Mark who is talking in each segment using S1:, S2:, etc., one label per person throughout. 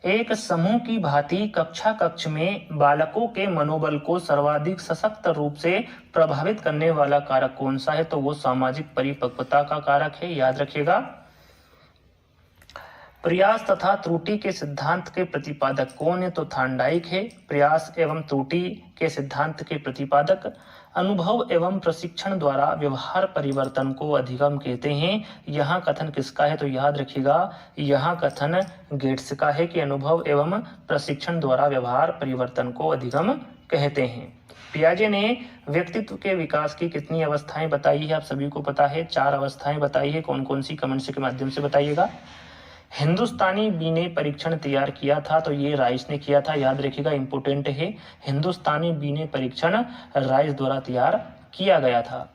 S1: एक समूह की भांति कक्षा कक्ष में बालकों के मनोबल को सर्वाधिक सशक्त रूप से प्रभावित करने वाला कारक कौन सा है? तो वो सामाजिक परिपक्वता का कारक है, याद रखिएगा। प्रयास तथा त्रुटि के सिद्धांत के प्रतिपादक कौन है? तो थॉर्नडाइक है, प्रयास एवं त्रुटि के सिद्धांत के प्रतिपादक। अनुभव एवं प्रशिक्षण द्वारा व्यवहार परिवर्तन को अधिगम कहते हैं। यहाँ कथन किसका है? तो याद रखिएगा, यहाँ कथन गेट्स का है कि अनुभव एवं प्रशिक्षण द्वारा व्यवहार परिवर्तन को अधिगम कहते हैं। पियाजे ने व्यक्तित्व के विकास की कितनी अवस्थाएं बताई है? आप सभी को पता है, 4 अवस्थाएं बताई है। कौन कौन सी? कमेंट्स के माध्यम से बताइएगा। हिंदुस्तानी बी ने परीक्षण तैयार किया था, तो ये राइस ने किया था, याद रखिएगा, इंपोर्टेंट है। हिंदुस्तानी बी ने परीक्षण राइस द्वारा तैयार किया गया था।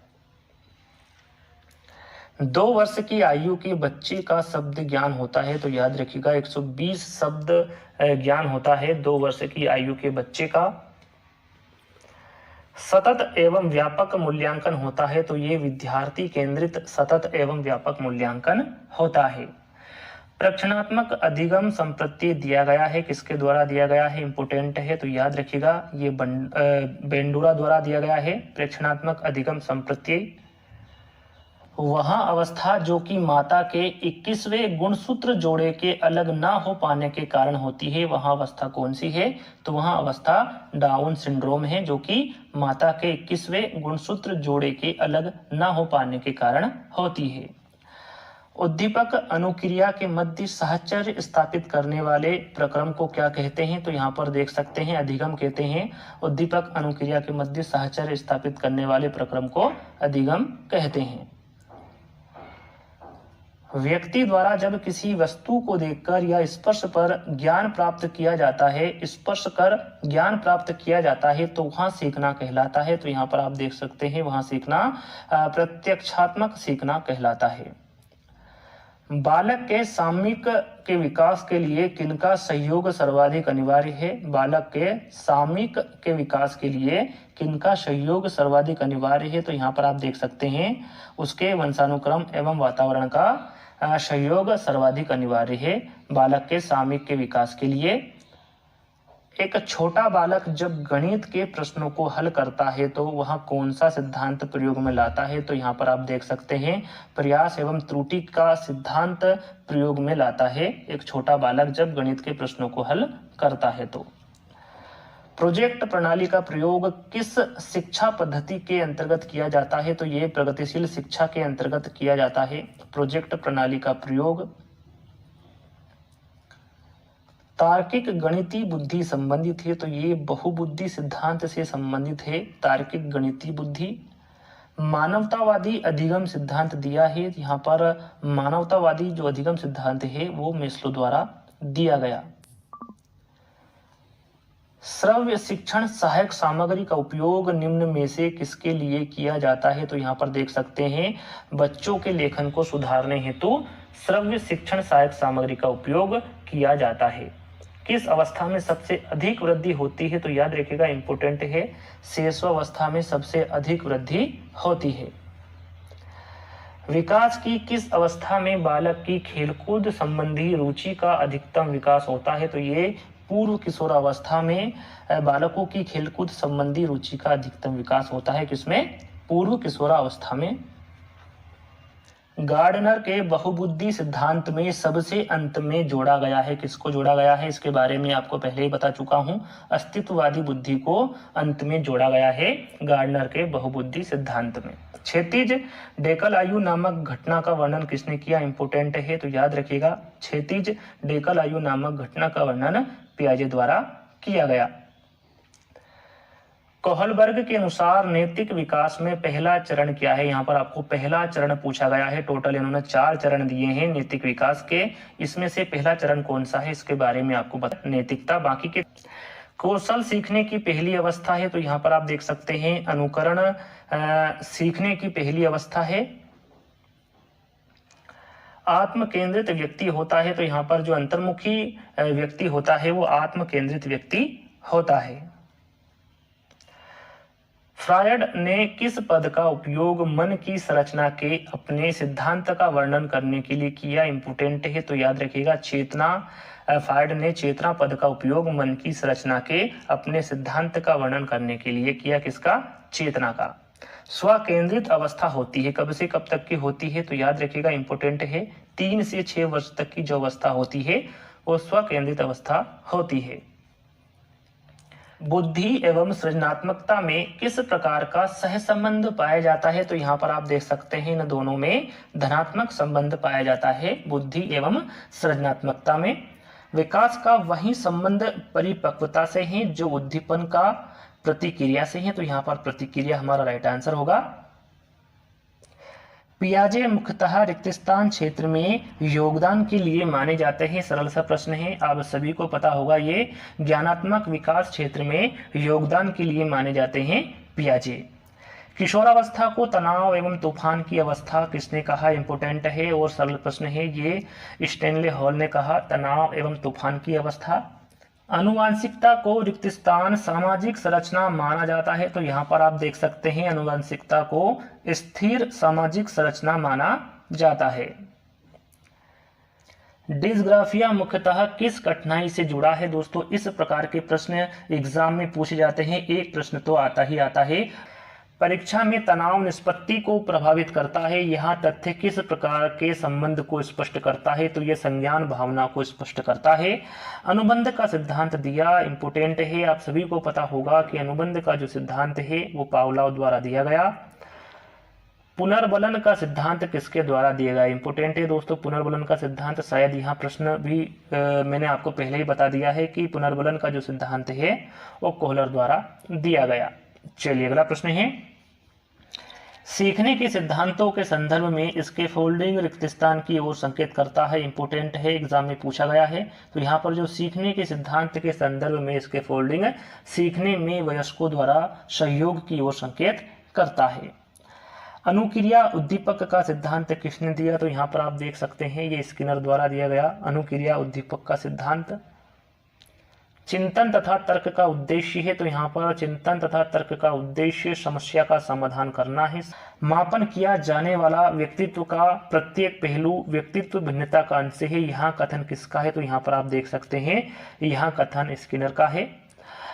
S1: 2 वर्ष की आयु के बच्चे का शब्द ज्ञान होता है, तो याद रखिएगा 120 शब्द ज्ञान होता है 2 वर्ष की आयु के बच्चे का। सतत एवं व्यापक मूल्यांकन होता है, तो ये विद्यार्थी केंद्रित सतत एवं व्यापक मूल्यांकन होता है। प्रक्षणात्मक अधिगम संप्रत्यय दिया गया है, किसके द्वारा दिया गया है? इंपोर्टेंट है, तो याद रखिएगा ये बेंडूरा द्वारा दिया गया है। प्रक्षणात्मक अधिगम संप्रत्यय वह अवस्था जो कि माता के 21वें गुणसूत्र जोड़े के अलग ना हो पाने के कारण होती है, वह अवस्था कौन सी है? तो वह अवस्था डाउन सिंड्रोम है, जो कि माता के 21वें गुणसूत्र जोड़े के अलग ना हो पाने के कारण होती है। उद्दीपक अनुक्रिया के मध्य साहचर्य स्थापित करने वाले प्रक्रम को क्या कहते हैं? तो यहाँ पर देख सकते हैं, अधिगम कहते हैं। उद्दीपक अनुक्रिया के मध्य साहचर्य स्थापित करने वाले प्रक्रम को अधिगम कहते हैं। व्यक्ति द्वारा जब किसी वस्तु को देखकर या स्पर्श पर ज्ञान प्राप्त किया जाता है, स्पर्श कर ज्ञान प्राप्त किया जाता है, तो वहां सीखना कहलाता है। तो यहाँ पर आप देख सकते हैं, वहां सीखना प्रत्यक्षात्मक सीखना कहलाता है। बालक के सामयिक के विकास के लिए किनका सहयोग सर्वाधिक अनिवार्य है? बालक के सामयिक के विकास के लिए किनका सहयोग सर्वाधिक अनिवार्य है? तो यहाँ पर आप देख सकते हैं, उसके वंशानुक्रम एवं वातावरण का सहयोग सर्वाधिक अनिवार्य है बालक के सामयिक के विकास के लिए। एक छोटा बालक जब गणित के प्रश्नों को हल करता है, तो वह कौन सा सिद्धांत प्रयोग में लाता है? तो यहाँ पर आप देख सकते हैं, प्रयास एवं त्रुटि का सिद्धांत प्रयोग में लाता है एक छोटा बालक जब गणित के प्रश्नों को हल करता है। तो प्रोजेक्ट प्रणाली का प्रयोग किस शिक्षा पद्धति के अंतर्गत किया जाता है? तो ये प्रगतिशील शिक्षा के अंतर्गत किया जाता है। प्रोजेक्ट प्रणाली का प्रयोग तार्किक गणितीय बुद्धि संबंधित है, तो ये बहुबुद्धि सिद्धांत से संबंधित है। तार्किक गणितीय बुद्धि। मानवतावादी अधिगम सिद्धांत दिया है, यहाँ पर मानवतावादी जो अधिगम सिद्धांत है वो मेस्लो द्वारा दिया गया। श्रव्य शिक्षण सहायक सामग्री का उपयोग निम्न में से किसके लिए किया जाता है? तो यहाँ पर देख सकते हैं, बच्चों के लेखन को सुधारने हेतु श्रव्य शिक्षण सहायक सामग्री का उपयोग किया जाता है। किस अवस्था में सबसे अधिक वृद्धि होती है? तो याद रखिएगा, इंपोर्टेंट है, शेषावस्था में सबसे अधिक वृद्धि होती है। विकास की किस अवस्था में बालक की खेलकूद संबंधी रुचि का अधिकतम विकास होता है? तो ये पूर्व किशोरावस्था में बालकों की खेलकूद संबंधी रुचि का अधिकतम विकास होता है। किसमें? पूर्व किशोरावस्था में। गार्डनर के बहुबुद्धि सिद्धांत में सबसे अंत में जोड़ा गया है, किसको जोड़ा गया है? इसके बारे में आपको पहले ही बता चुका हूं, अस्तित्ववादी बुद्धि को अंत में जोड़ा गया है गार्डनर के बहुबुद्धि सिद्धांत में। क्षैतिज डेकल आयु नामक घटना का वर्णन किसने किया? इंपोर्टेंट है, तो याद रखिएगा, क्षैतिज डेकल आयु नामक घटना का वर्णन पियाजे द्वारा किया गया। कोहलबर्ग के अनुसार नैतिक विकास में पहला चरण क्या है? यहाँ पर आपको पहला चरण पूछा गया है। टोटल इन्होंने 4 चरण दिए हैं नैतिक विकास के, इसमें से पहला चरण कौन सा है इसके बारे में आपको बता। नैतिकता। बाकी के कौशल सीखने की पहली अवस्था है, तो यहाँ पर आप देख सकते हैं अनुकरण सीखने की पहली अवस्था है। आत्म केंद्रित व्यक्ति होता है, तो यहाँ पर जो अंतर्मुखी व्यक्ति होता है वो आत्म केंद्रित व्यक्ति होता है। फ्रायड ने किस पद का उपयोग मन की संरचना के अपने सिद्धांत का वर्णन करने के लिए किया? इंपोर्टेंट है, तो याद रखिएगा चेतना। फ्रायड ने चेतना पद का उपयोग मन की संरचना के अपने सिद्धांत का वर्णन करने के लिए किया। किसका? चेतना का। स्वकेंद्रित अवस्था होती है, कब से कब तक की होती है? तो याद रखिएगा इंपोर्टेंट है, 3 से 6 वर्ष तक की जो अवस्था होती है वो स्वकेंद्रित अवस्था होती है। बुद्धि एवं सृजनात्मकता में किस प्रकार का सहसंबंध पाया जाता है? तो यहाँ पर आप देख सकते हैं इन दोनों में धनात्मक संबंध पाया जाता है, बुद्धि एवं सृजनात्मकता में। विकास का वही संबंध परिपक्वता से है जो उद्दीपन का प्रतिक्रिया से है, तो यहाँ पर प्रतिक्रिया हमारा राइट आंसर होगा। पियाजे मुख्यतः रिक्त स्थान क्षेत्र में योगदान के लिए माने जाते हैं। सरल सा प्रश्न है, आप सभी को पता होगा, ये ज्ञानात्मक विकास क्षेत्र में योगदान के लिए माने जाते हैं पियाजे। किशोरावस्था को तनाव एवं तूफान की अवस्था किसने कहा? इंपोर्टेंट है और सरल प्रश्न है, ये स्टैनले हॉल ने कहा, तनाव एवं तूफान की अवस्था। अनुवांशिकता को रिक्त स्थान सामाजिक संरचना माना जाता है, तो यहाँ पर आप देख सकते हैं अनुवांशिकता को स्थिर सामाजिक संरचना माना जाता है। डिस्ग्राफिया मुख्यतः किस कठिनाई से जुड़ा है? दोस्तों इस प्रकार के प्रश्न एग्जाम में पूछे जाते हैं, एक प्रश्न तो आता ही आता है। परीक्षा में तनाव निष्पत्ति को प्रभावित करता है, यह तथ्य किस प्रकार के संबंध को स्पष्ट करता है? तो यह संज्ञान भावना को स्पष्ट करता है। अनुबंध का सिद्धांत दिया, इंपोर्टेंट है, आप सभी को पता होगा कि अनुबंध का जो सिद्धांत है वो पावलोव द्वारा दिया गया। पुनर्बलन का सिद्धांत किसके द्वारा दिया गया? इंपोर्टेंट है दोस्तों, पुनर्बलन का सिद्धांत, शायद यहाँ प्रश्न भी मैंने आपको पहले ही बता दिया है कि पुनर्बलन का जो सिद्धांत है वो कोहलर द्वारा दिया गया। चलिए अगला प्रश्न है, सीखने के सिद्धांतों के संदर्भ में इसके फोल्डिंग रिक्त स्थान की ओर संकेत करता है। इंपोर्टेंट है, एग्जाम में पूछा गया है। तो यहाँ पर जो सीखने के सिद्धांत के संदर्भ में इसके फोल्डिंग सीखने में वयस्कों द्वारा सहयोग की ओर संकेत करता है। अनुक्रिया उद्दीपक का सिद्धांत किसने दिया? तो यहाँ पर आप देख सकते हैं ये स्किनर द्वारा दिया गया अनुक्रिया उद्दीपक का सिद्धांत। चिंतन तथा तर्क का उद्देश्य है, तो यहाँ पर चिंतन तथा तर्क का उद्देश्य समस्या का समाधान करना है। मापन किया जाने वाला व्यक्तित्व का प्रत्येक पहलू व्यक्तित्व भिन्नता का अंश है, यहाँ कथन किसका है? तो यहाँ पर आप देख सकते हैं यहाँ कथन स्किनर का है।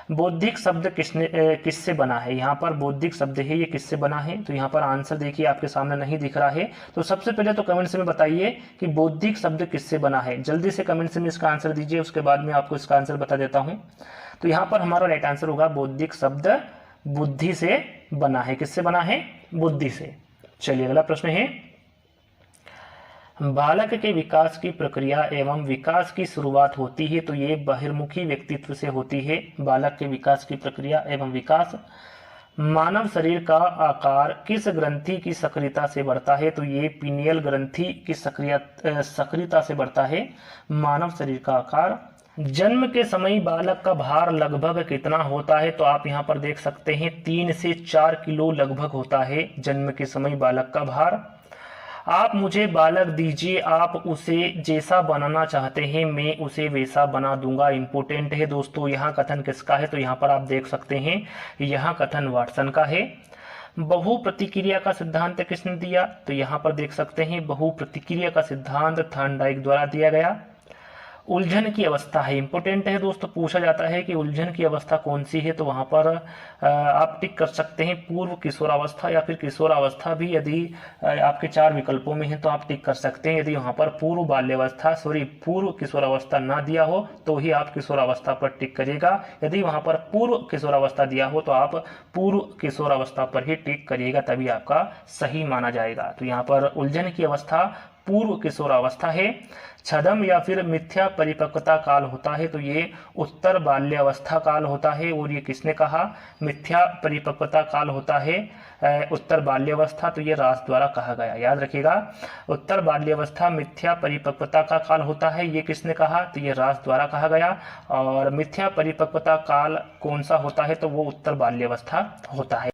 S1: बौद्धिक शब्द किससे बना है? यहाँ पर बौद्धिक शब्द है, ये किससे बना है? तो यहाँ पर आंसर देखिए आपके सामने नहीं दिख रहा है, तो सबसे पहले तो कमेंट्स में बताइए कि बौद्धिक शब्द किससे बना है। जल्दी से कमेंट्स में इसका आंसर दीजिए, उसके बाद में आपको इसका आंसर बता देता हूँ। तो यहाँ पर हमारा राइट आंसर होगा बौद्धिक शब्द बुद्धि से बना है। किससे बना है? बुद्धि से। चलिए अगला प्रश्न है, बालक के विकास की प्रक्रिया एवं विकास की शुरुआत होती है, तो ये बहिर्मुखी व्यक्तित्व से होती है। बालक के विकास की प्रक्रिया एवं विकास। मानव शरीर का आकार किस ग्रंथि की सक्रियता से बढ़ता है? तो ये पीनियल ग्रंथि की सक्रियता से बढ़ता है मानव शरीर का आकार। जन्म के समय बालक का भार लगभग कितना होता है? तो आप यहाँ पर देख सकते हैं 3 से 4 किलो लगभग होता है जन्म के समय बालक का भार। आप मुझे बालक दीजिए, आप उसे जैसा बनाना चाहते हैं मैं उसे वैसा बना दूंगा। इंपोर्टेंट है दोस्तों, यहाँ कथन किसका है? तो यहाँ पर आप देख सकते हैं यहाँ कथन वाटसन का है। बहु प्रतिक्रिया का सिद्धांत किसने दिया? तो यहाँ पर देख सकते हैं बहु प्रतिक्रिया का सिद्धांत थॉर्नडाइक द्वारा दिया गया। उलझन की अवस्था है, इंपोर्टेंट है दोस्तों, पूछा जाता है कि उलझन की अवस्था कौन सी है, तो वहां पर आप टिक कर सकते हैं पूर्व किशोरावस्था या फिर किशोरावस्था भी, यदि आपके 4 विकल्पों में है तो आप टिक कर सकते हैं। यदि वहां पर पूर्व बाल्यावस्था पूर्व किशोरावस्था ना दिया हो तो ही आप किशोरावस्था पर टिक करिएगा। यदि वहां पर पूर्व किशोरावस्था दिया हो तो आप पूर्व किशोरावस्था पर ही टिक करिएगा, तभी आपका सही माना जाएगा। तो यहाँ पर उलझन की अवस्था पूर्व किशोरावस्था है। छदम या फिर मिथ्या परिपक्वता काल होता है, तो ये उत्तर बाल्यावस्था काल होता है। और ये किसने कहा? मिथ्या परिपक्वता काल होता है उत्तर बाल्यावस्था, तो ये रास द्वारा कहा गया। याद रखिएगा, उत्तर बाल्यावस्था मिथ्या परिपक्वता का काल होता है, ये किसने कहा? तो ये रास द्वारा कहा गया। और मिथ्या परिपक्वता काल कौन सा होता है? तो वो उत्तर बाल्यावस्था होता है।